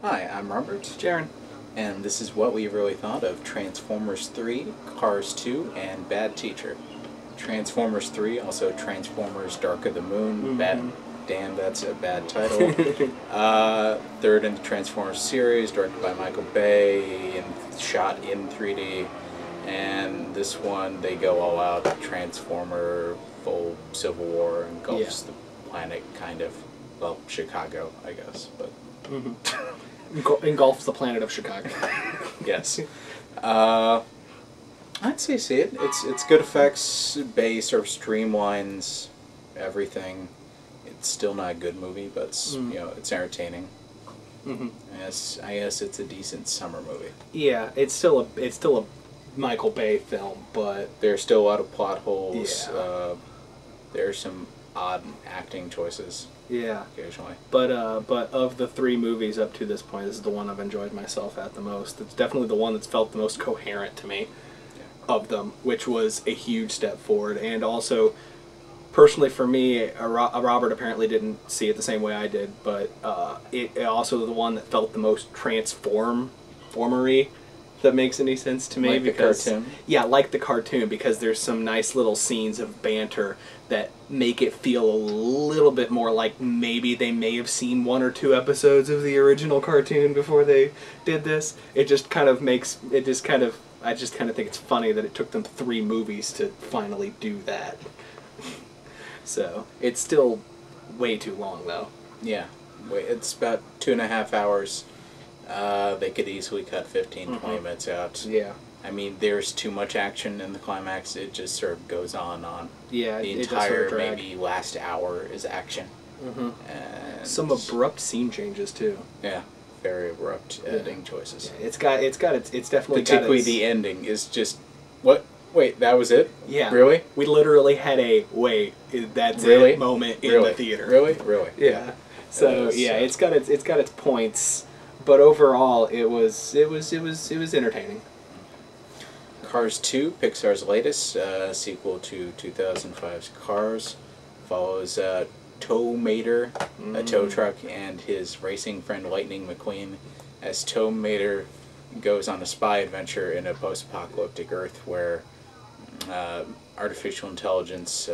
Hi, I'm Robert, Jaron. and this is what we really thought of Transformers 3, Cars 2, and Bad Teacher. Transformers 3, also Transformers Dark of the Moon. Damn, that's a bad title. Third in the Transformers series, directed by Michael Bay and shot in 3D. And this one, they go all out. Transformer, full Civil War, engulfs the planet, kind of. Well, Chicago, I guess, but... Engulfs the planet of Chicago. Yes. I'd say see it. It's good effects. Bay sort of streamlines everything. It's still not a good movie, but it's, it's entertaining. I guess it's a decent summer movie. Yeah, it's still a Michael Bay film, but there's still a lot of plot holes. Yeah. There's some odd acting choices. Yeah. Occasionally. But of the three movies up to this point, this is the one I've enjoyed myself at the most. It's definitely the one that's felt the most coherent to me of them, which was a huge step forward. And also, personally for me, Robert apparently didn't see it the same way I did, but it also the one that felt the most transformery. That makes any sense to me, like because the cartoon? Yeah, like the cartoon, because there's some nice little scenes of banter that make it feel a little bit more like maybe they may have seen one or two episodes of the original cartoon before they did this. It just kind of makes I just kind of think it's funny that it took them 3 movies to finally do that. So it's still way too long though. Yeah, it's about 2.5 hours. They could easily cut 15, 20 minutes out. Yeah. I mean, there's too much action in the climax. It just sort of goes on and on. Yeah, the it does entire sort of drag. maybe last hour is action. And some abrupt scene changes too. Yeah, very abrupt editing choices. Yeah, it's definitely particularly got the ending is just what. Wait, that was it? Yeah. Really? We literally had a that's really? it moment in the theater. Really? Yeah. So it's got its points. But overall, it was entertaining. Cars 2, Pixar's latest sequel to 2005's Cars, follows Tow Mater, a tow truck, and his racing friend Lightning McQueen, as Tow Mater goes on a spy adventure in a post-apocalyptic Earth where artificial intelligence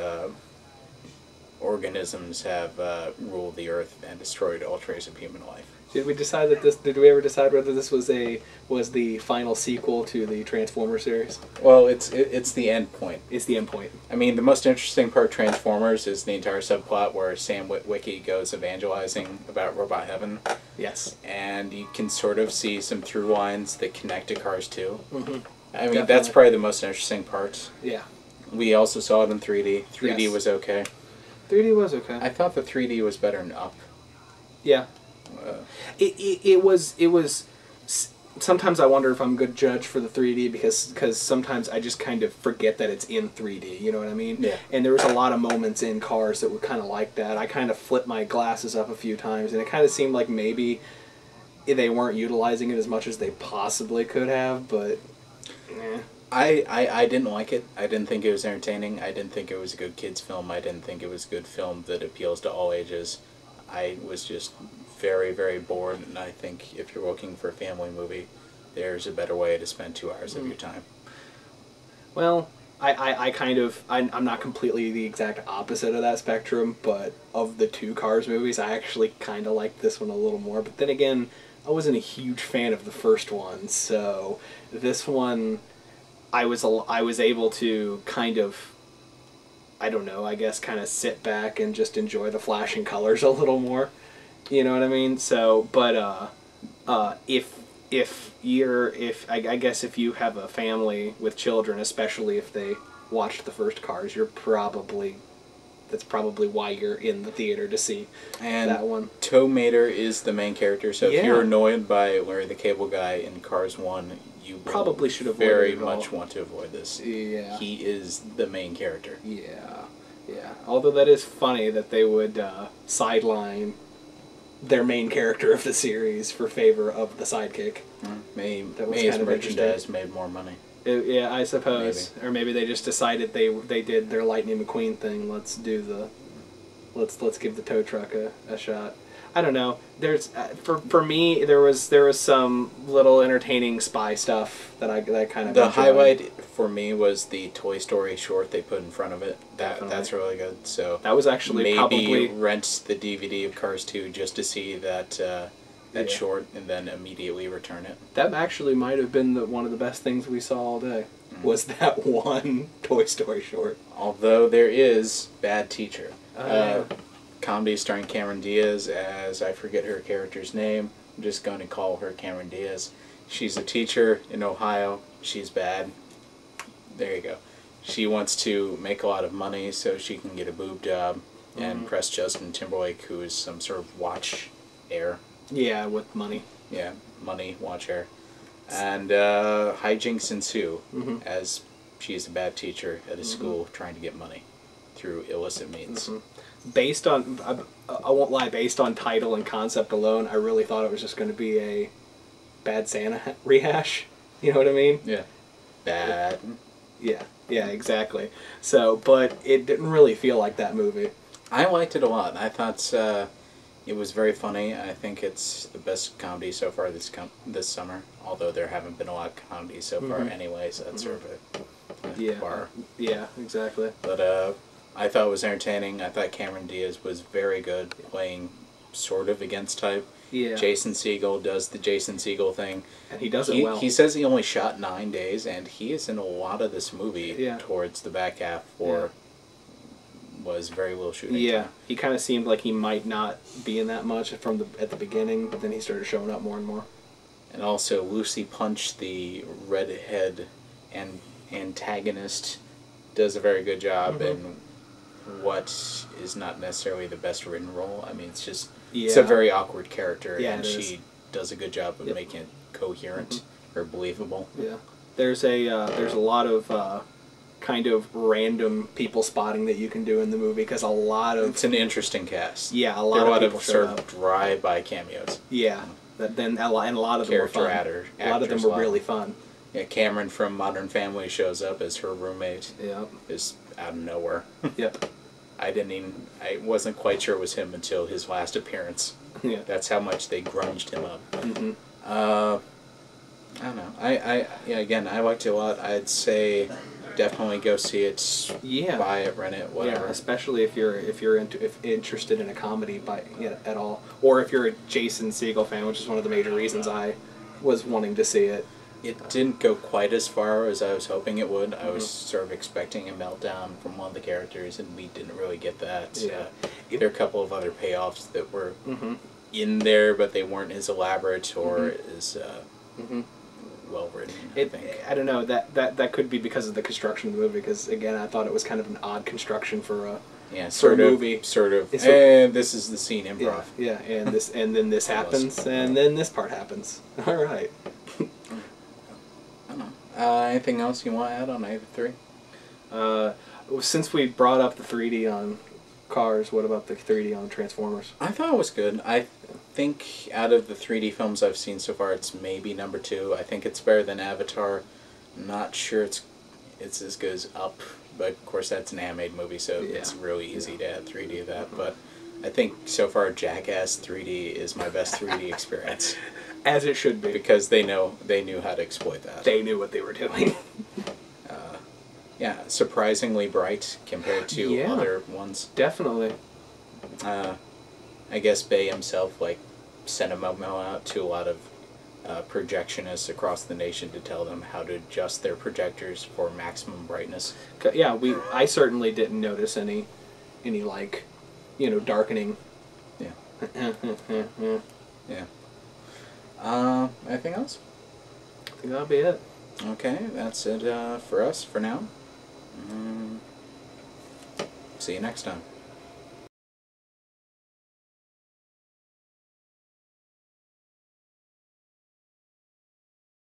organisms have ruled the Earth and destroyed all trace of human life. Did we decide that this? Did we ever decide whether this was the final sequel to the Transformers series? Well, it's the end point. It's the end point. I mean, the most interesting part of Transformers is the entire subplot where Sam Witwicky goes evangelizing about robot heaven. Yes. And you can sort of see some through lines that connect to Cars 2. I mean, Definitely. That's probably the most interesting part. Yeah. We also saw it in 3D. 3D was okay. 3D was okay. I thought the 3D was better than Up. Yeah. It was. Sometimes I wonder if I'm a good judge for the 3D because sometimes I just kind of forget that it's in 3D. You know what I mean? Yeah. And there was a lot of moments in Cars that were kind of like that. I kind of flipped my glasses up a few times, and it kind of seemed like maybe they weren't utilizing it as much as they possibly could have. But I didn't like it. I didn't think it was entertaining. I didn't think it was a good kids film. I didn't think it was a good film that appeals to all ages. I was just very, very bored, and I think if you're looking for a family movie, there's a better way to spend 2 hours of your time. Well, I'm not completely the exact opposite of that spectrum, but of the 2 Cars movies, I actually kind of liked this one a little more. But then again, I wasn't a huge fan of the first one, so this one, I was able to kind of, I don't know, I guess kind of sit back and just enjoy the flashing colors a little more. You know what I mean? So, but I guess if you have a family with children, especially if they watched the first Cars, that's probably why you're in the theater to see that one. Tow Mater is the main character, so if you're annoyed by Larry the Cable Guy in Cars 1, you probably should avoid very it much want to avoid this. Yeah. He is the main character. Yeah. Yeah. Although that is funny that they would sideline their main character of the series for favor of the sidekick. Maybe his merchandise made more money. Yeah, I suppose. Maybe. Or maybe they just decided they did their Lightning McQueen thing. Let's do let's give the tow truck a shot. I don't know. There's for me there was some little entertaining spy stuff that I kind of the enjoyed. highlight for me was the Toy Story short they put in front of it. That's really good. So that was actually maybe probably rent the DVD of Cars 2 just to see that short and then immediately return it. That actually might have been one of the best things we saw all day. Was that one Toy Story short? Although there is Bad Teacher. Comedy starring Cameron Diaz as, I forget her character's name. I'm just going to call her Cameron Diaz. She's a teacher in Ohio. She's bad. There you go. She wants to make a lot of money so she can get a boob job and impress Justin Timberlake, who is some sort of watch heir. Yeah, with money. Yeah, money, watch heir. And hijinks ensue as she's a bad teacher at a school trying to get money through illicit means. Based on, I won't lie, based on title and concept alone, I really thought it was just going to be a Bad Santa rehash. You know what I mean? Yeah. Bad. Yeah, exactly. So, but it didn't really feel like that movie. I liked it a lot. I thought it was very funny. I think it's the best comedy so far this summer, although there haven't been a lot of comedies so far anyway, so that's sort of a bar. Yeah, exactly. But I thought it was entertaining. I thought Cameron Diaz was very good playing sort of against type. Yeah. Jason Segel does the Jason Segel thing. And he does it well. He says he only shot 9 days, and he is in a lot of this movie towards the back half, was very little shooting time. He kind of seemed like he might not be in that much at the beginning, but then he started showing up more and more. And also, Lucy Punch, the redhead antagonist, does a very good job in what is not necessarily the best written role. I mean, it's just it's a very awkward character, and she does a good job of making it coherent or believable. Yeah, there's a lot of kind of random people spotting that you can do in the movie because it's an interesting cast. Yeah, a lot of of sort of drive-by cameos. Yeah, and a lot of them were fun. A lot of them were really fun. Yeah, Cameron from Modern Family shows up as her roommate. Yep. Just out of nowhere. Yep. I wasn't quite sure it was him until his last appearance. Yeah. That's how much they grunged him up. I don't know. Again, I liked it a lot. I'd say definitely go see it. Yeah. Buy it, rent it, whatever. Yeah, especially if you're interested in a comedy at all, or if you're a Jason Segel fan, which is one of the major reasons I was wanting to see it. It didn't go quite as far as I was hoping it would. I was sort of expecting a meltdown from one of the characters, and we didn't really get that. Yeah. There are a couple of other payoffs that were in there, but they weren't as elaborate or as well written. I think. I don't know. That could be because of the construction of the movie. Because again, I thought it was kind of an odd construction for a sort of movie. This is the scene improv. Yeah, and then this happens, and then this part happens. All right. I don't know. Anything else you want to add on either 3? Since we brought up the 3D on Cars, what about the 3D on Transformers? I thought it was good. I think out of the 3D films I've seen so far, it's maybe number 2. I think it's better than Avatar. I'm not sure it's as good as Up, but of course that's an animated movie, so it's really easy to add 3D to that. But I think so far Jackass 3D is my best 3D experience. As it should be. Because they knew how to exploit that. They knew what they were doing. Surprisingly bright compared to other ones. Definitely. I guess Bay himself sent a memo out to a lot of projectionists across the nation to tell them how to adjust their projectors for maximum brightness. Yeah, I certainly didn't notice any darkening. Yeah. Yeah. Anything else? I think that'll be it. Okay, that's it for us for now. See you next time.